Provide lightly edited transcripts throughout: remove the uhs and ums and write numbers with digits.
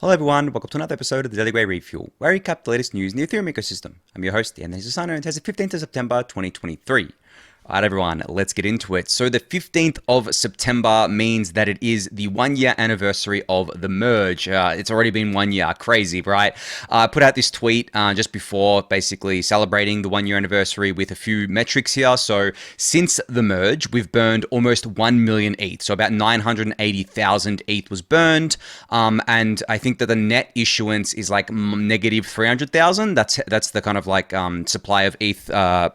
Hello everyone, welcome to another episode of the Daily Gwei Refuel, where I recap the latest news in the Ethereum ecosystem. I'm your host, Anthony Sassano, and today's the 15th of September 2023. Alright everyone, let's get into it. So the 15th of September means that it is the 1 year anniversary of the merge. It's already been 1 year, crazy, right? I put out this tweet just before basically celebrating the 1 year anniversary with a few metrics here. So since the merge, we've burned almost 1 million ETH. So about 980,000 ETH was burned. And I think that the net issuance is like negative 300,000. That's the kind of like supply of ETH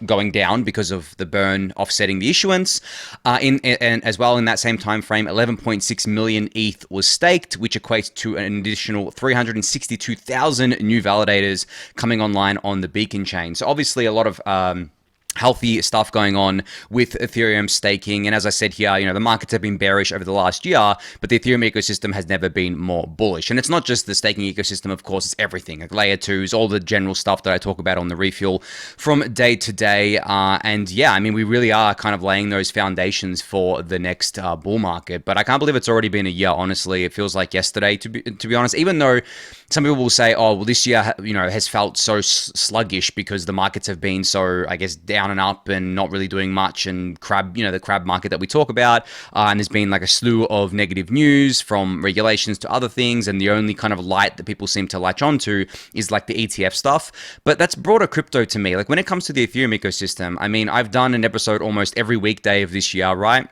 going down because of the burn offsetting the issuance. And as well in that same time frame, 11.6 million ETH was staked, which equates to an additional 362,000 new validators coming online on the Beacon chain. So obviously a lot of healthy stuff going on with Ethereum staking. And as I said here, the markets have been bearish over the last year, but the Ethereum ecosystem has never been more bullish. And it's not just the staking ecosystem, of course, it's everything, like layer twos, all the general stuff that I talk about on the refuel from day to day. And yeah, I mean, we really are kind of laying those foundations for the next bull market. But I can't believe it's already been a year, honestly. It feels like yesterday, to be honest, even though some people will say, oh, well, this year, has felt so sluggish because the markets have been so, I guess, down and up and not really doing much, and the crab market that we talk about. And there's been like a slew of negative news from regulations to other things. And the only kind of light that people seem to latch onto is like the ETF stuff. But that's broader crypto to me. Like when it comes to the Ethereum ecosystem, I mean, I've done an episode almost every weekday of this year, right?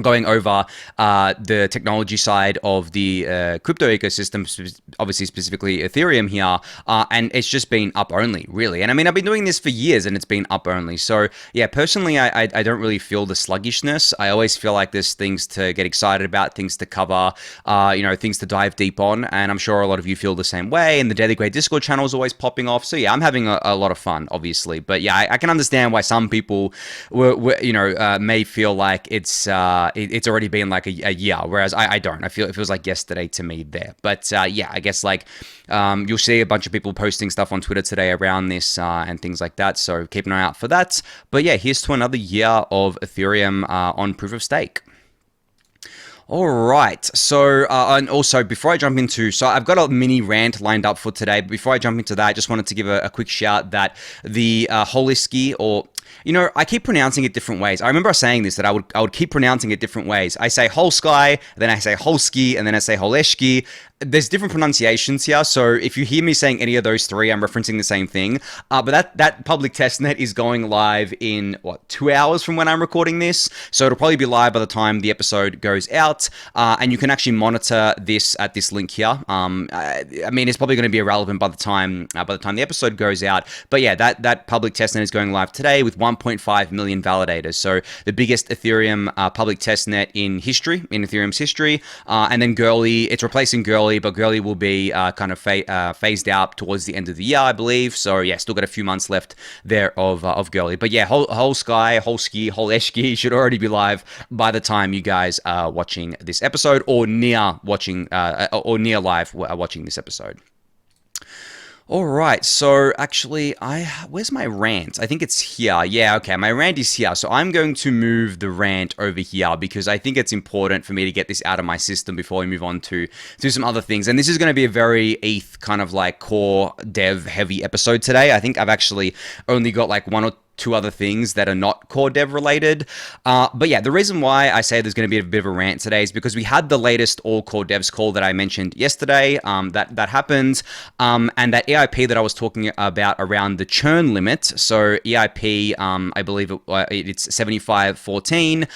Going over the technology side of the crypto ecosystem, obviously specifically Ethereum here, and it's just been up only, really. And I mean, I've been doing this for years and it's been up only. So yeah, personally, I don't really feel the sluggishness. I always feel like there's things to get excited about, things to cover, things to dive deep on. And I'm sure a lot of you feel the same way. And the Daily Gwei Discord channel is always popping off. So yeah, I'm having a lot of fun, obviously. But yeah, I can understand why some people may feel like it's already been like a year, whereas I don't. I feel it feels like yesterday to me there. But yeah, I guess like you'll see a bunch of people posting stuff on Twitter today around this and things like that. So keep an eye out for that. But yeah, here's to another year of Ethereum on proof of stake. All right. So, and also before I jump into, so I've got a mini rant lined up for today. But before I jump into that, I just wanted to give a quick shout that the Holesky, or I keep pronouncing it different ways. I remember saying this, that I would keep pronouncing it different ways. I say Holesky, then I say Holesky, and then I say Holeshky. There's different pronunciations here, so if you hear me saying any of those three, I'm referencing the same thing. But that public testnet is going live in, 2 hours from when I'm recording this? So it'll probably be live by the time the episode goes out, and you can actually monitor this at this link here. I mean, it's probably going to be irrelevant by the time the episode goes out. But yeah, that public testnet is going live today with 1.5 million validators. So the biggest Ethereum public testnet in Ethereum's history. And then Girly, it's replacing Girly, but Girly will be kind of phased out towards the end of the year, I believe. So yeah, still got a few months left there of Girly. But yeah, Holesky, Holeshky should already be live by the time you guys are watching this episode, or near live watching this episode. All right, so actually, where's my rant? I think it's here. Yeah, okay, my rant is here. So I'm going to move the rant over here because I think it's important for me to get this out of my system before we move on to some other things. And this is going to be a very ETH kind of like core dev heavy episode today. I think I've actually only got like one or two other things that are not core dev related. But yeah, the reason why I say there's going to be a bit of a rant today is because we had the latest AllCoreDevs call that I mentioned yesterday. That happened. And that EIP that I was talking about around the churn limit. So EIP, I believe it's 7514,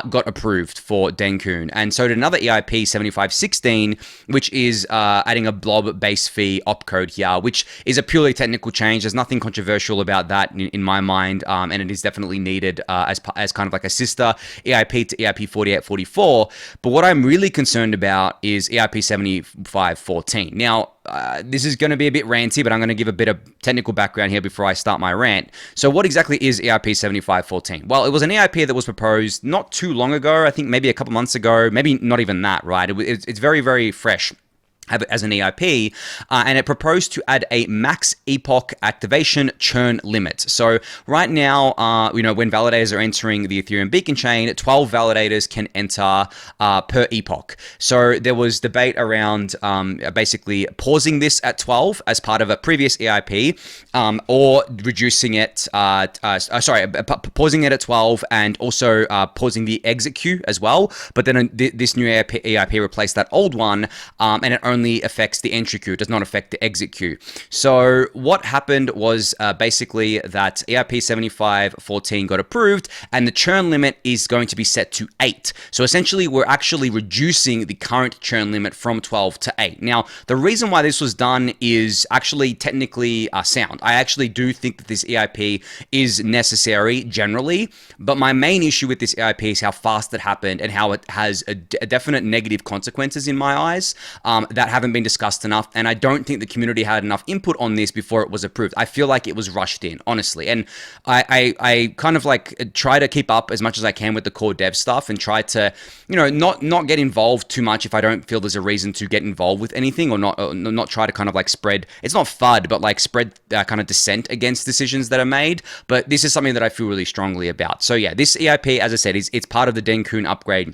got approved for Dencun. And so did another EIP 7516, which is adding a Blob base fee opcode here, which is a purely technical change. There's nothing controversial about that in my mind. And it is definitely needed as kind of like a sister EIP to EIP 4844. But what I'm really concerned about is EIP 7514. Now, this is going to be a bit ranty, but I'm going to give a bit of technical background here before I start my rant. So what exactly is EIP 7514? Well, it was an EIP that was proposed not too long ago, I think maybe a couple months ago, maybe not even that, right? It's very, very fresh. have it as an EIP, and it proposed to add a max epoch activation churn limit. So right now, when validators are entering the Ethereum beacon chain, 12 validators can enter per epoch. So there was debate around basically pausing this at 12 as part of a previous EIP, or reducing it, pausing it at 12 and also pausing the exit queue as well. But then this new EIP replaced that old one, and it only affects the entry queue. It does not affect the exit queue. So what happened was basically that EIP 7514 got approved, and the churn limit is going to be set to 8. So essentially, we're actually reducing the current churn limit from 12 to 8. Now, the reason why this was done is actually technically sound. I actually do think that this EIP is necessary generally, but my main issue with this EIP is how fast it happened and how it has a definite negative consequences in my eyes that haven't been discussed enough, and I don't think the community had enough input on this before it was approved. I feel like it was rushed in, honestly, and I kind of like try to keep up as much as I can with the core dev stuff and try to, not get involved too much if I don't feel there's a reason to get involved with anything, or not try to kind of like spread, it's not FUD, but like spread kind of dissent against decisions that are made. But this is something that I feel really strongly about. So yeah, this EIP, as I said, it's part of the Dencun upgrade.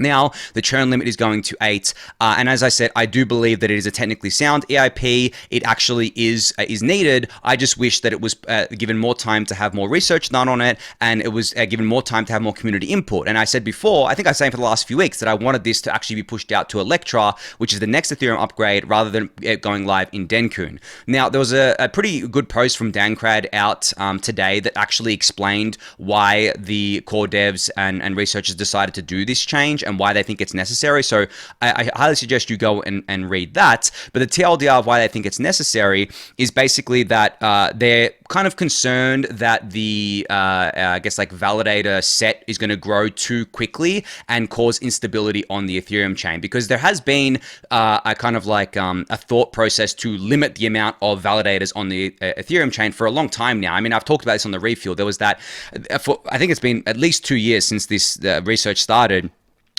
Now, the churn limit is going to 8, and as I said, I do believe that it is a technically sound EIP. It actually is needed. I just wish that it was given more time to have more research done on it, and it was given more time to have more community input. And I said before, I think I was saying for the last few weeks, that I wanted this to actually be pushed out to Electra, which is the next Ethereum upgrade, rather than it going live in Dencun. Now, there was a pretty good post from Dancrad out today that actually explained why the core devs and researchers decided to do this change, and why they think it's necessary. So I highly suggest you go and read that. But the TLDR of why they think it's necessary is basically that they're kind of concerned that the, I guess, like validator set is going to grow too quickly and cause instability on the Ethereum chain, because there has been a kind of like a thought process to limit the amount of validators on the Ethereum chain for a long time now. I mean, I've talked about this on the Refuel. There was that, I think it's been at least 2 years since this research started.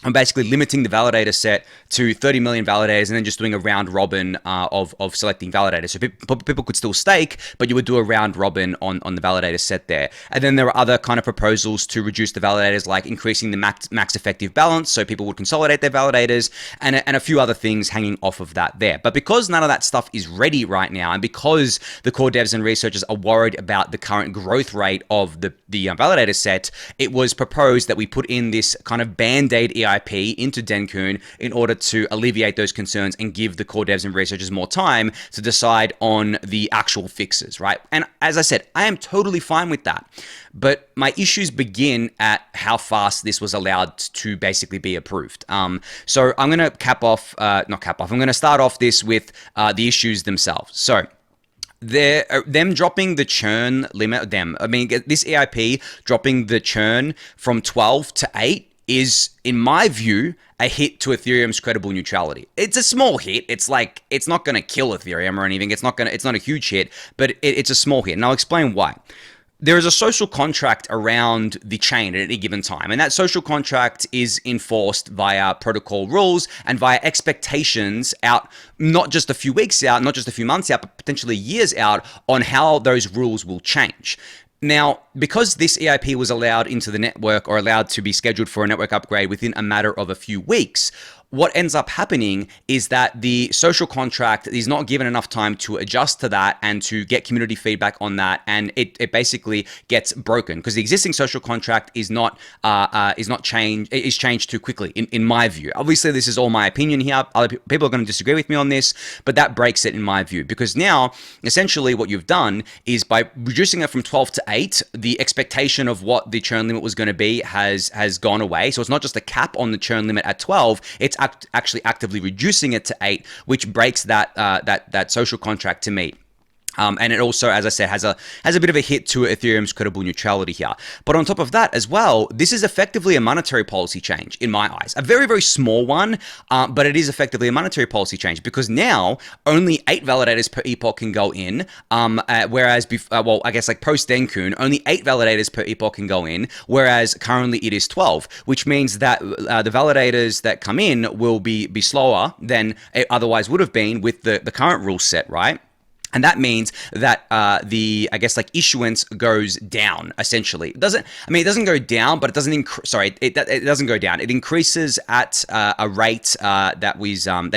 I'm basically limiting the validator set to 30 million validators, and then just doing a round robin of selecting validators. So people could still stake, but you would do a round robin on the validator set there. And then there are other kind of proposals to reduce the validators, like increasing the max effective balance, so people would consolidate their validators, and a few other things hanging off of that there. But because none of that stuff is ready right now, and because the core devs and researchers are worried about the current growth rate of the validator set, it was proposed that we put in this kind of band-aid EIP into Dencun in order to alleviate those concerns and give the core devs and researchers more time to decide on the actual fixes, right? And as I said, I am totally fine with that. But my issues begin at how fast this was allowed to basically be approved. So I'm going to I'm going to start off this with the issues themselves. So them dropping the churn limit, this EIP dropping the churn from 12 to 8 is, in my view, a hit to Ethereum's credible neutrality. It's a small hit. It's like, it's not going to kill Ethereum or anything. It's not a huge hit, but it's a small hit. And I'll explain why. There is a social contract around the chain at any given time, and that social contract is enforced via protocol rules and via expectations out, not just a few weeks out, not just a few months out, but potentially years out, on how those rules will change. Now, because this EIP was allowed into the network, or allowed to be scheduled for a network upgrade within a matter of a few weeks, what ends up happening is that the social contract is not given enough time to adjust to that and to get community feedback on that, and it basically gets broken because the existing social contract is changed too quickly, in my view. Obviously, this is all my opinion here. Other people are going to disagree with me on this, but that breaks it in my view, because now essentially what you've done is, by reducing it from 12 to 8, the expectation of what the churn limit was going to be has gone away. So it's not just a cap on the churn limit at 12, it's actually actively reducing it to 8, which breaks that social contract to me. And it also, as I said, has a bit of a hit to Ethereum's credible neutrality here. But on top of that as well, this is effectively a monetary policy change in my eyes. A very, very small one, but it is effectively a monetary policy change because now only 8 validators per epoch can go in, whereas, I guess like post Dencun, only 8 validators per epoch can go in, whereas currently it is 12, which means that the validators that come in will be slower than it otherwise would have been with the current rule set, right? And that means that I guess like issuance goes down essentially. It doesn't go down, but it doesn't it doesn't go down. It increases at a rate that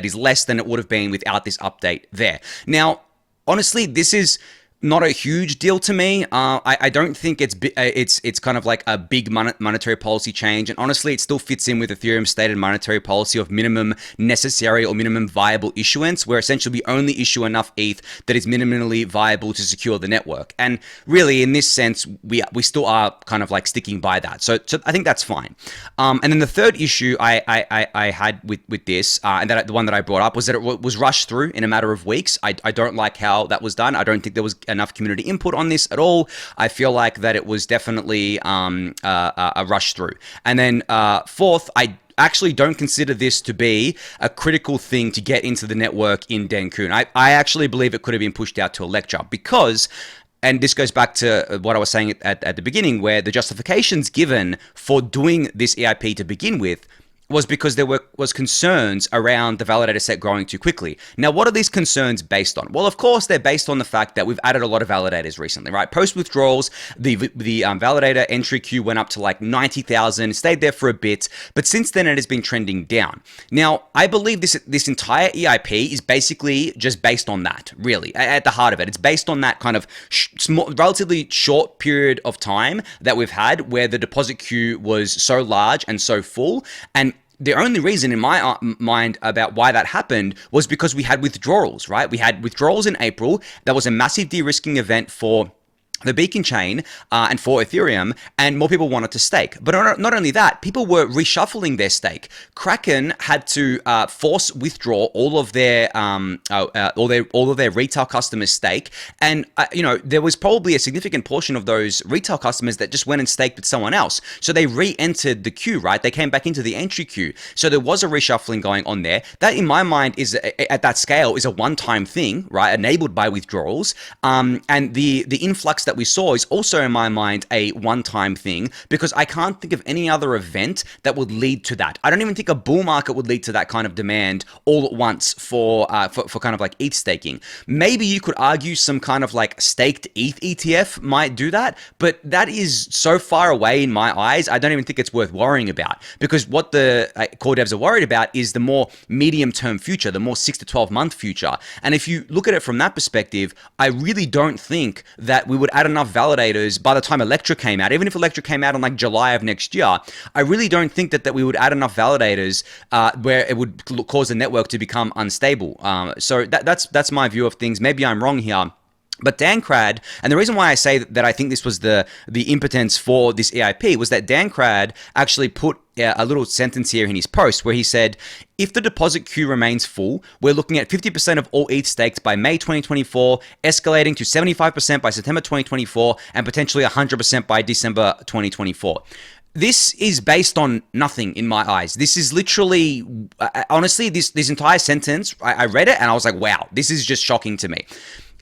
is less than it would have been without this update there. Now, honestly, this is not a huge deal to me. I don't think it's kind of like a big monetary policy change, and honestly, it still fits in with Ethereum's stated monetary policy of minimum necessary or minimum viable issuance, where essentially we only issue enough ETH that is minimally viable to secure the network. And really, in this sense, we still are kind of like sticking by that. So I think that's fine. And then the third issue I had with this, and the one that I brought up was that it was rushed through in a matter of weeks. I don't like how that was done. I don't think there was enough community input on this at all. I feel like that it was definitely a rush through. And then fourth, I actually don't consider this to be a critical thing to get into the network in Dencun. I actually believe it could have been pushed out to a lecture because, and this goes back to what I was saying at the beginning, where the justifications given for doing this EIP to begin with was because there was concerns around the validator set growing too quickly. Now, what are these concerns based on? Well, of course, they're based on the fact that we've added a lot of validators recently, right? Post withdrawals, the validator entry queue went up to like 90,000, stayed there for a bit, but since then it has been trending down. Now, I believe this entire EIP is basically just based on that, really, at the heart of it. It's based on that kind of relatively short period of time that we've had where the deposit queue was so large and so full, and the only reason in my mind about why that happened was because we had withdrawals, right? We had withdrawals in April. That was a massive de-risking event for the Beacon chain and for Ethereum, and more people wanted to stake. But not only that, people were reshuffling their stake. Kraken had to force withdraw all of their retail customers' stake, and there was probably a significant portion of those retail customers that just went and staked with someone else. So they re-entered the queue, right? They came back into the entry queue. So there was a reshuffling going on there. That, in my mind, is at that scale is a one-time thing, right? Enabled by withdrawals, and the influx that we saw is also, in my mind, a one-time thing, because I can't think of any other event that would lead to that. I don't even think a bull market would lead to that kind of demand all at once for kind of like ETH staking. Maybe you could argue some kind of like staked ETH ETF might do that, but that is so far away in my eyes, I don't even think it's worth worrying about, because what the core devs are worried about is the more medium-term future, the more 6 to 12-month future. And if you look at it from that perspective, I really don't think that we would add enough validators by the time Electra came out. Even if Electra came out in like July of next year, I really don't think that we would add enough validators where it would cause the network to become unstable. So that's my view of things. Maybe I'm wrong here. But Dancrad, and the reason why I say that I think this was the impotence for this EIP was that Dancrad actually put a little sentence here in his post where he said, if the deposit queue remains full, we're looking at 50% of all ETH stakes by May 2024, escalating to 75% by September 2024, and potentially 100% by December 2024. This is based on nothing in my eyes. This is literally, honestly, this entire sentence, I read it and I was like, wow, this is just shocking to me.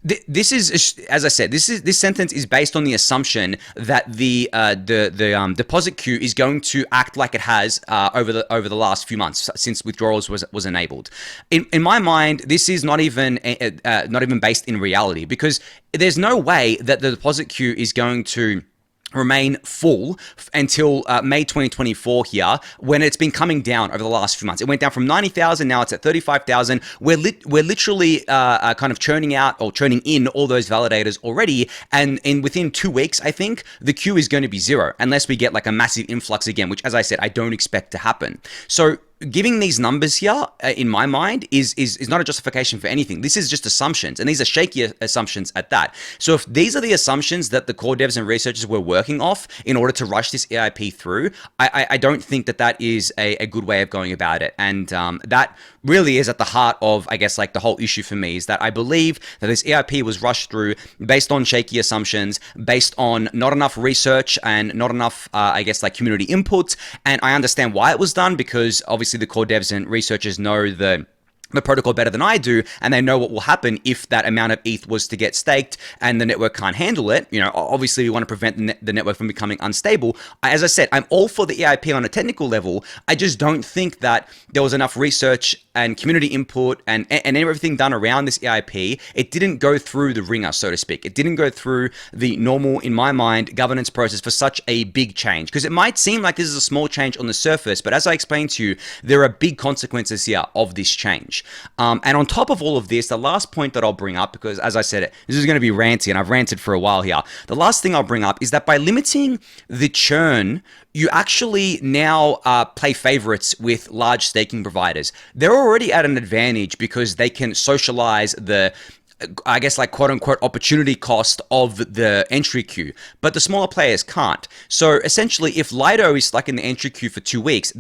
This is, as I said, this sentence is based on the assumption that the deposit queue is going to act like it has over the last few months since withdrawals was enabled. In my mind, this is not even based in reality, because there's no way that the deposit queue is going to remain full until May 2024 here, when it's been coming down over the last few months. It went down from 90,000, now it's at 35,000. We're literally kind of churning out or churning in all those validators already, and within 2 weeks, I think, the queue is going to be zero, unless we get like a massive influx again, which, as I said, I don't expect to happen. So giving these numbers here, in my mind, is not a justification for anything. This is just assumptions, and these are shaky assumptions at that. So if these are the assumptions that the core devs and researchers were working off in order to rush this EIP through, I don't think that is a good way of going about it. And that really is at the heart of, I guess, like the whole issue for me, is that I believe that this EIP was rushed through based on shaky assumptions, based on not enough research and not enough, I guess, like community input. And I understand why it was done, because obviously the core devs and researchers know the protocol better than I do, and they know what will happen if that amount of ETH was to get staked and the network can't handle it. You know, obviously we want to prevent the network from becoming unstable. As I said, I'm all for the EIP on a technical level. I just don't think that there was enough research and community input and everything done around this EIP. It didn't go through the ringer, so to speak. It didn't go through the normal, in my mind, governance process for such a big change. Because it might seem like this is a small change on the surface, but as I explained to you, there are big consequences here of this change. And on top of all of this, the last point that I'll bring up, because as I said, this is going to be ranty and I've ranted for a while here. The last thing I'll bring up is that by limiting the churn, you actually now play favorites with large staking providers. They're already at an advantage because they can socialize the, I guess, like quote unquote opportunity cost of the entry queue, but the smaller players can't. So essentially, if Lido is stuck in the entry queue for 2 weeks,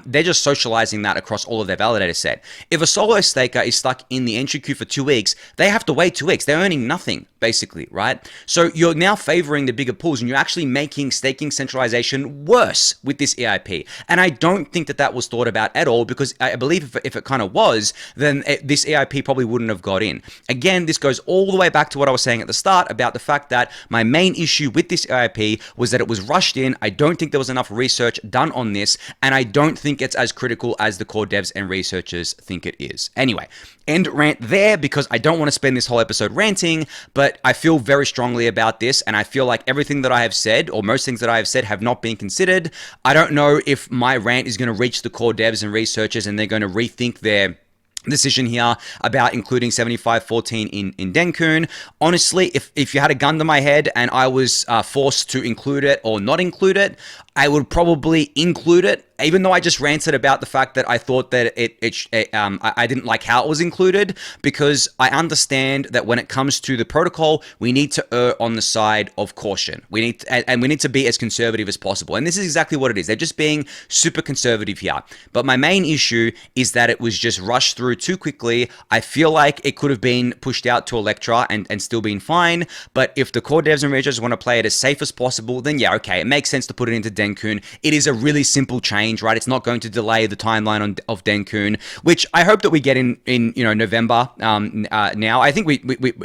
they're just socializing that across all of their validator set. If a solo staker is stuck in the entry queue for 2 weeks, they have to wait 2 weeks. They're earning nothing, basically, right? So you're now favoring the bigger pools, and you're actually making staking centralization worse with this EIP. And I don't think that that was thought about at all, because I believe if it kind of was, then this EIP probably wouldn't have got in. Again, this goes all the way back to what I was saying at the start about the fact that my main issue with this EIP was that it was rushed in. I don't think there was enough research done on this, and I don't think it's as critical as the core devs and researchers think it is. Anyway, end rant there, because I don't want to spend this whole episode ranting, but I feel very strongly about this, and I feel like everything that I have said, or most things that I have said, have not been considered. I don't know if my rant is going to reach the core devs and researchers and they're going to rethink their decision here about including 7514 in Dencun. Honestly, if you had a gun to my head and I was forced to include it or not include it, I would probably include it, even though I just ranted about the fact that I thought that I didn't like how it was included, because I understand that when it comes to the protocol, we need to err on the side of caution. We need to be as conservative as possible. And this is exactly what it is. They're just being super conservative here. But my main issue is that it was just rushed through too quickly. I feel like it could have been pushed out to Electra and still been fine. But if the core devs and researchers want to play it as safe as possible, then yeah, okay, it makes sense to put it into Dencun. It is a really simple change, right? It's not going to delay the timeline of Dencun, which I hope that we get in November. Now, I think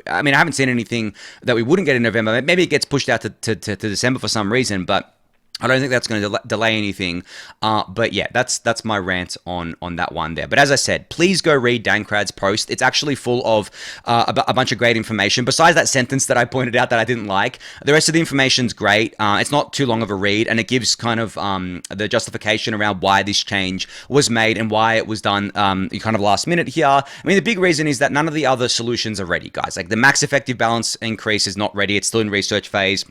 I mean, I haven't seen anything that we wouldn't get in November. Maybe it gets pushed out to December for some reason, but I don't think that's going to delay anything. But yeah, that's my rant on that one there. But as I said, please go read Dankrad's post. It's actually full of a bunch of great information. Besides that sentence that I pointed out that I didn't like, the rest of the information's great. It's not too long of a read, and it gives kind of the justification around why this change was made and why it was done kind of last minute here. I mean, the big reason is that none of the other solutions are ready, guys. Like the max effective balance increase is not ready. It's still in research phase.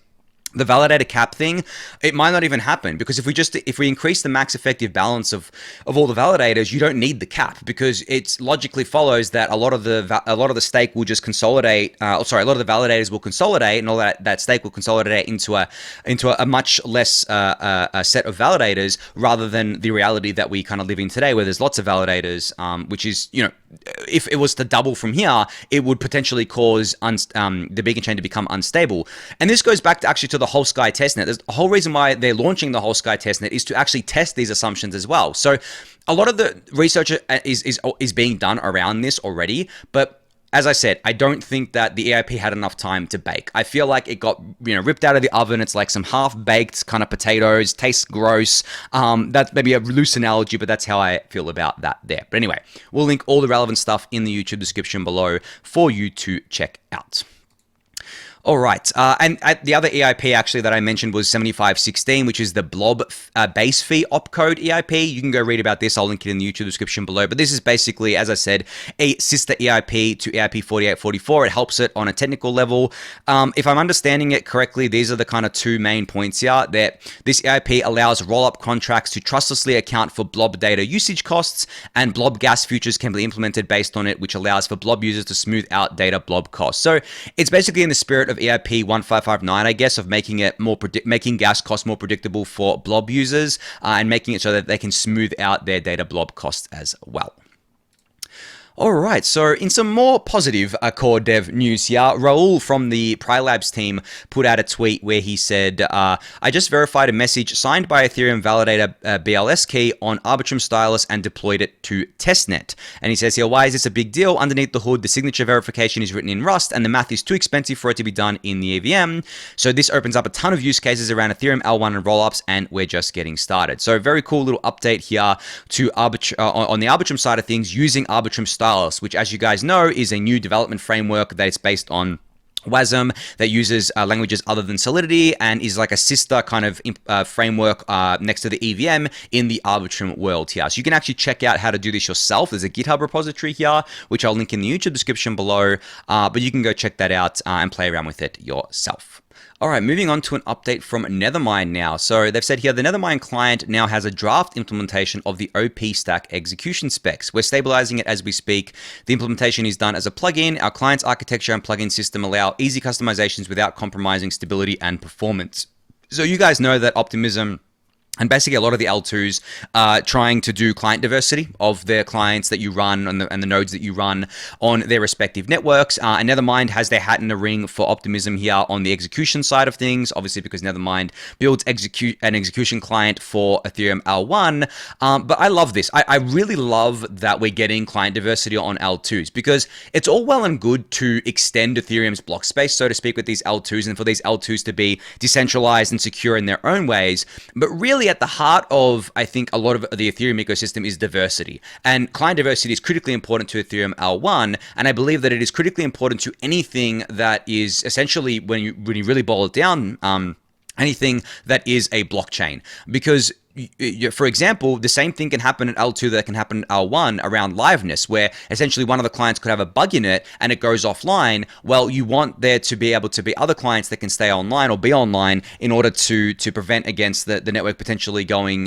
The validator cap thing, it might not even happen, because if we increase the max effective balance of all the validators, you don't need the cap, because it logically follows that a lot of the stake will just consolidate. A lot of the validators will consolidate, and all that stake will consolidate into a much less set of validators, rather than the reality that we kind of live in today, where there's lots of validators, which is, if it was to double from here, it would potentially cause the beacon chain to become unstable. And this goes back to actually to the Holesky testnet. There's a whole reason why they're launching the Holesky testnet is to actually test these assumptions as well. So a lot of the research is being done around this already, but as I said, I don't think that the EIP had enough time to bake. I feel like it got ripped out of the oven. It's like some half-baked kind of potatoes, tastes gross. That's maybe a loose analogy, but that's how I feel about that there. But anyway, we'll link all the relevant stuff in the YouTube description below for you to check out. All right, and the other EIP actually that I mentioned was 7516, which is the Blob base fee opcode EIP. You can go read about this. I'll link it in the YouTube description below. But this is basically, as I said, a sister EIP to EIP 4844. It helps it on a technical level. If I'm understanding it correctly, these are the kind of two main points here. That this EIP allows roll-up contracts to trustlessly account for Blob data usage costs, and Blob gas futures can be implemented based on it, which allows for Blob users to smooth out data Blob costs. So it's basically in the spirit of EIP 1559, I guess, of making it making gas costs more predictable for Blob users, and making it so that they can smooth out their data Blob costs as well. All right, so in some more positive core dev news here, Raul from the Prylabs team put out a tweet where he said, I just verified a message signed by Ethereum validator BLS key on Arbitrum Stylus and deployed it to testnet. And he says here, why is this a big deal? Underneath the hood, the signature verification is written in Rust and the math is too expensive for it to be done in the EVM. So this opens up a ton of use cases around Ethereum L1 and rollups, and we're just getting started. So very cool little update here to on the Arbitrum side of things using Arbitrum Stylus, which, as you guys know, is a new development framework that is based on WASM that uses languages other than Solidity and is like a sister kind of framework next to the EVM in the Arbitrum world here. So you can actually check out how to do this yourself. There's a GitHub repository here, which I'll link in the YouTube description below, but you can go check that out and play around with it yourself. All right, moving on to an update from Nethermind now. So they've said here, the Nethermind client now has a draft implementation of the OP Stack execution specs. We're stabilizing it as we speak. The implementation is done as a plugin. Our client's architecture and plugin system allow easy customizations without compromising stability and performance. So you guys know that Optimism and basically a lot of the L2s are trying to do client diversity of their clients that you run and the nodes that you run on their respective networks. And Nethermind has their hat in the ring for Optimism here on the execution side of things, obviously because Nethermind builds an execution client for Ethereum L1. But I love this. I really love that we're getting client diversity on L2s because it's all well and good to extend Ethereum's block space, so to speak, with these L2s and for these L2s to be decentralized and secure in their own ways. But really, at the heart of, I think, a lot of the Ethereum ecosystem is diversity. And client diversity is critically important to Ethereum L1. And I believe that it is critically important to anything that is essentially, when you really boil it down, anything that is a blockchain. Because for example, the same thing can happen in L2 that can happen in L1 around liveness, where essentially one of the clients could have a bug in it and it goes offline. Well, you want there to be able to be other clients that can stay online or be online in order to prevent against the network potentially going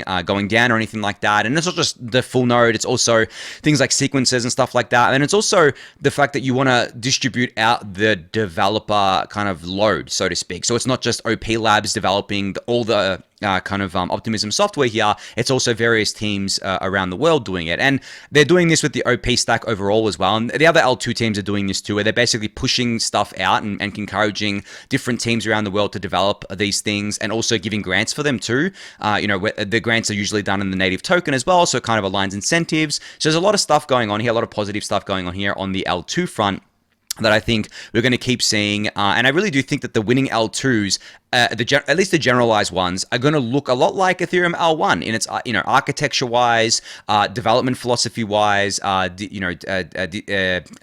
down or anything like that. And it's not just the full node, it's also things like sequences and stuff like that. And it's also the fact that you want to distribute out the developer kind of load, so to speak. So it's not just OP Labs developing all the Optimism software here. It's also various teams around the world doing it. And they're doing this with the OP stack overall as well. And the other L2 teams are doing this too, where they're basically pushing stuff out and encouraging different teams around the world to develop these things and also giving grants for them too. The grants are usually done in the native token as well, so it kind of aligns incentives. So there's a lot of stuff going on here, a lot of positive stuff going on here on the L2 front that I think we're going to keep seeing. And I really do think that the winning L2s, at least the generalized ones, are going to look a lot like Ethereum L1 in its, architecture-wise, development philosophy-wise,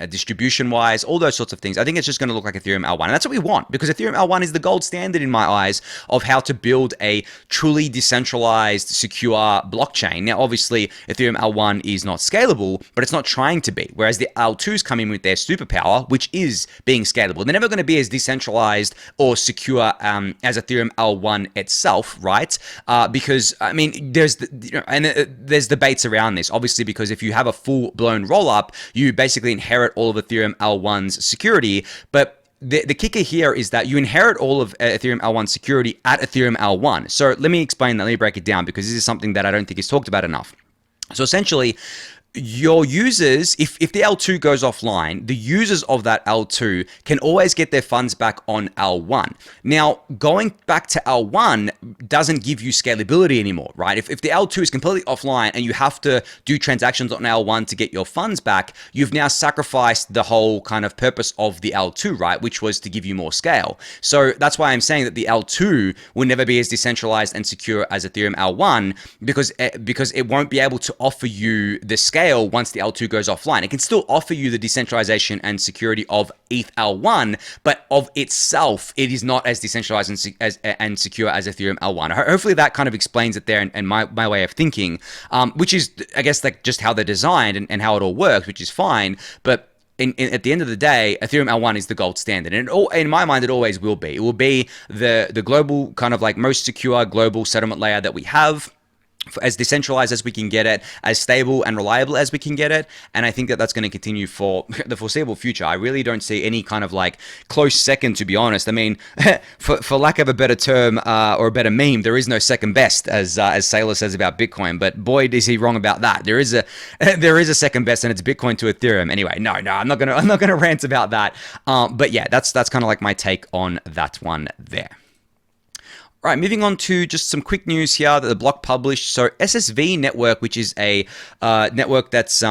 distribution-wise, all those sorts of things. I think it's just going to look like Ethereum L1. And that's what we want, because Ethereum L1 is the gold standard in my eyes of how to build a truly decentralized, secure blockchain. Now, obviously, Ethereum L1 is not scalable, but it's not trying to be. Whereas the L2s come in with their superpower, which is being scalable. They're never going to be as decentralized or secure as Ethereum L1 itself, right? Because I mean, there's debates around this, obviously, because if you have a full-blown roll-up, you basically inherit all of Ethereum L1's security, but the kicker here is that you inherit all of Ethereum L1 security at Ethereum L1. So let me explain that. Let me break it down, because this is something that I don't think is talked about enough. So essentially, your users, if the L2 goes offline, the users of that L2 can always get their funds back on L1. Now, going back to L1 doesn't give you scalability anymore, right? If the L2 is completely offline and you have to do transactions on L1 to get your funds back, you've now sacrificed the whole kind of purpose of the L2, right? Which was to give you more scale. So that's why I'm saying that the L2 will never be as decentralized and secure as Ethereum L1, because it won't be able to offer you the scale once the L2 goes offline. It can still offer you the decentralization and security of ETH L1, but of itself, it is not as decentralized and secure as Ethereum L1. Hopefully that kind of explains it there and my way of thinking, which is, I guess, like just how they're designed and how it all works, which is fine. But at the end of the day, Ethereum L1 is the gold standard. And in my mind, it always will be. It will be the global kind of like most secure global settlement layer that we have, as decentralized as we can get it, as stable and reliable as we can get it. And I think that that's going to continue for the foreseeable future. I really don't see any kind of like close second, to be honest. I mean, for lack of a better term or a better meme, there is no second best, as Saylor says about Bitcoin. But boy, is he wrong about that. There is a second best, and it's Bitcoin to Ethereum. Anyway, no, I'm not gonna rant about that. But yeah, that's kind of like my take on that one there. All right, moving on to just some quick news here that the block published. So SSV Network, which is a network that's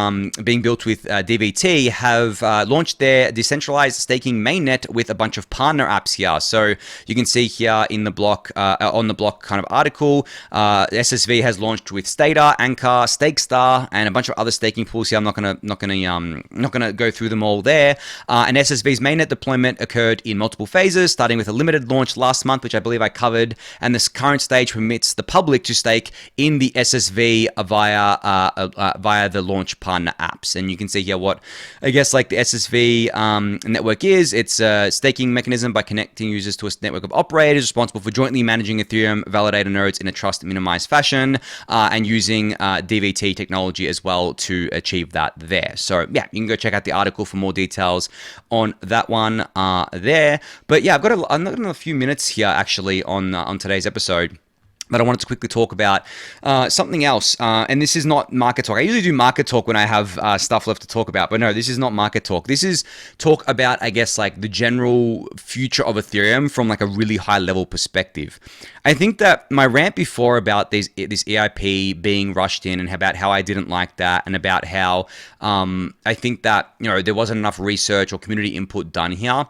being built with DVT, have launched their decentralized staking mainnet with a bunch of partner apps here. So you can see here in the block, on the block kind of article, SSV has launched with Stater, Anchor, Stakestar, and a bunch of other staking pools here. I'm not gonna go through them all there. And SSV's mainnet deployment occurred in multiple phases, starting with a limited launch last month, which I believe I covered. And this current stage permits the public to stake in the SSV via the launch partner apps. And you can see here what I guess like the SSV network is. It's a staking mechanism by connecting users to a network of operators responsible for jointly managing Ethereum validator nodes in a trust minimized fashion, and using DVT technology as well to achieve that there. So yeah, you can go check out the article for more details on that one there. But yeah, I've got a few minutes here actually on today's episode. But I wanted to quickly talk about something else. And this is not market talk. I usually do market talk when I have stuff left to talk about. But no, this is not market talk. This is talk about, I guess, like the general future of Ethereum from like a really high level perspective. I think that my rant before about this EIP being rushed in and about how I didn't like that, and about how I think that, you know, there wasn't enough research or community input done here.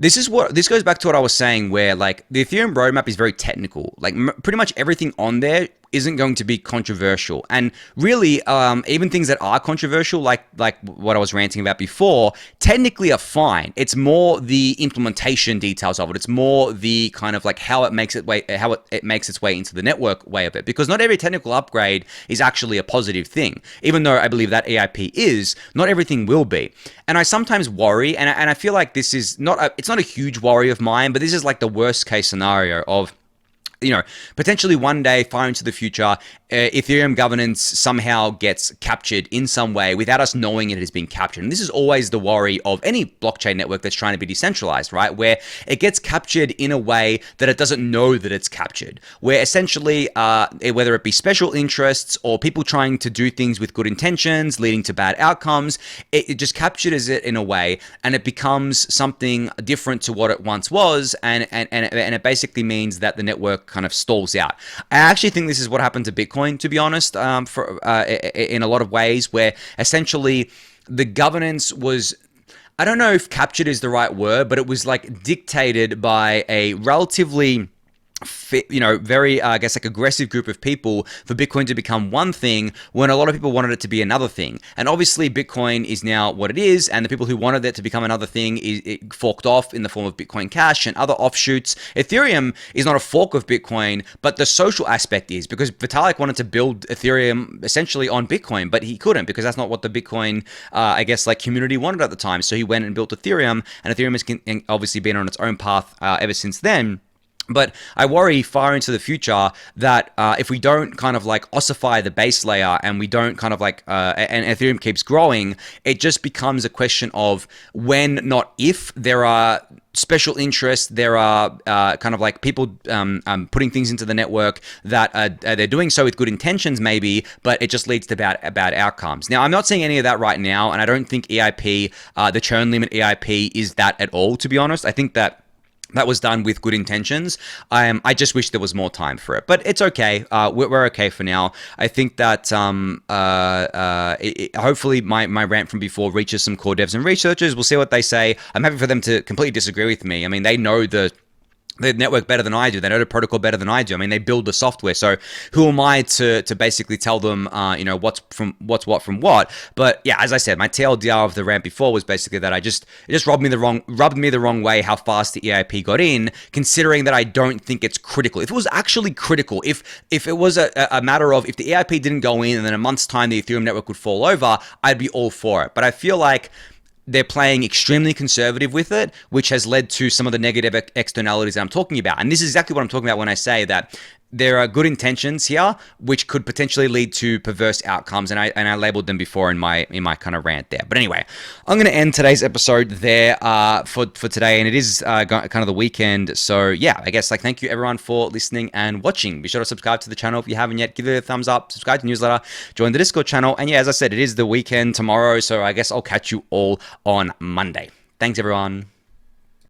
This goes back to what I was saying, where like the Ethereum roadmap is very technical. Like pretty much everything on there isn't going to be controversial, and really even things that are controversial, like what I was ranting about before, technically are fine. It's more the implementation details of it. It's more the kind of like how it makes its way into the network way of it, because not every technical upgrade is actually a positive thing. Even though I believe that EIP is, not everything will be. And I sometimes worry, and I feel like this is it's not a huge worry of mine, but this is like the worst case scenario of, you know, potentially one day, far into the future, Ethereum governance somehow gets captured in some way without us knowing it has been captured. And this is always the worry of any blockchain network that's trying to be decentralized, right? Where it gets captured in a way that it doesn't know that it's captured. Where essentially, whether it be special interests or people trying to do things with good intentions leading to bad outcomes, it just captures it in a way, and it becomes something different to what it once was, and it basically means that the network kind of stalls out. I actually think this is what happened to Bitcoin, to be honest, in a lot of ways, where essentially the governance was, I don't know if captured is the right word, but it was like dictated by a relatively, you know, very, I guess, like aggressive group of people for Bitcoin to become one thing when a lot of people wanted it to be another thing. And obviously Bitcoin is now what it is, and the people who wanted it to become another thing it forked off in the form of Bitcoin Cash and other offshoots. Ethereum is not a fork of Bitcoin, but the social aspect is, because Vitalik wanted to build Ethereum essentially on Bitcoin, but he couldn't, because that's not what the Bitcoin, I guess, like community wanted at the time. So he went and built Ethereum, and Ethereum has obviously been on its own path ever since then. But I worry far into the future that if we don't kind of like ossify the base layer, and we don't kind of like, and Ethereum keeps growing, it just becomes a question of when, not if, there are special interests, there are kind of like people putting things into the network that they're doing so with good intentions maybe, but it just leads to bad outcomes. Now, I'm not saying any of that right now, and I don't think EIP, the churn limit EIP, is that at all, to be honest. I think that was done with good intentions. I just wish there was more time for it, but it's okay. We're okay for now. I think that hopefully my rant from before reaches some core devs and researchers. We'll see what they say. I'm happy for them to completely disagree with me. I mean, they know the network better than I do. They know the protocol better than I do. I mean, they build the software. So who am I to basically tell them, you know, what's what from what? But yeah, as I said, my TLDR of the rant before was basically that it just rubbed me the wrong way how fast the EIP got in, considering that I don't think it's critical. If it was actually critical, if it was a matter of if the EIP didn't go in and then a month's time the Ethereum network would fall over, I'd be all for it. But I feel like they're playing extremely conservative with it, which has led to some of the negative externalities that I'm talking about. And this is exactly what I'm talking about when I say that there are good intentions here, which could potentially lead to perverse outcomes, and I labeled them before in my kind of rant there. But anyway, I'm going to end today's episode there for today, and it is kind of the weekend. So yeah, I guess thank you everyone for listening and watching. Be sure to subscribe to the channel if you haven't yet. Give it a thumbs up. Subscribe to the newsletter. Join the Discord channel. And yeah, as I said, it is the weekend tomorrow, so I guess I'll catch you all on Monday. Thanks everyone.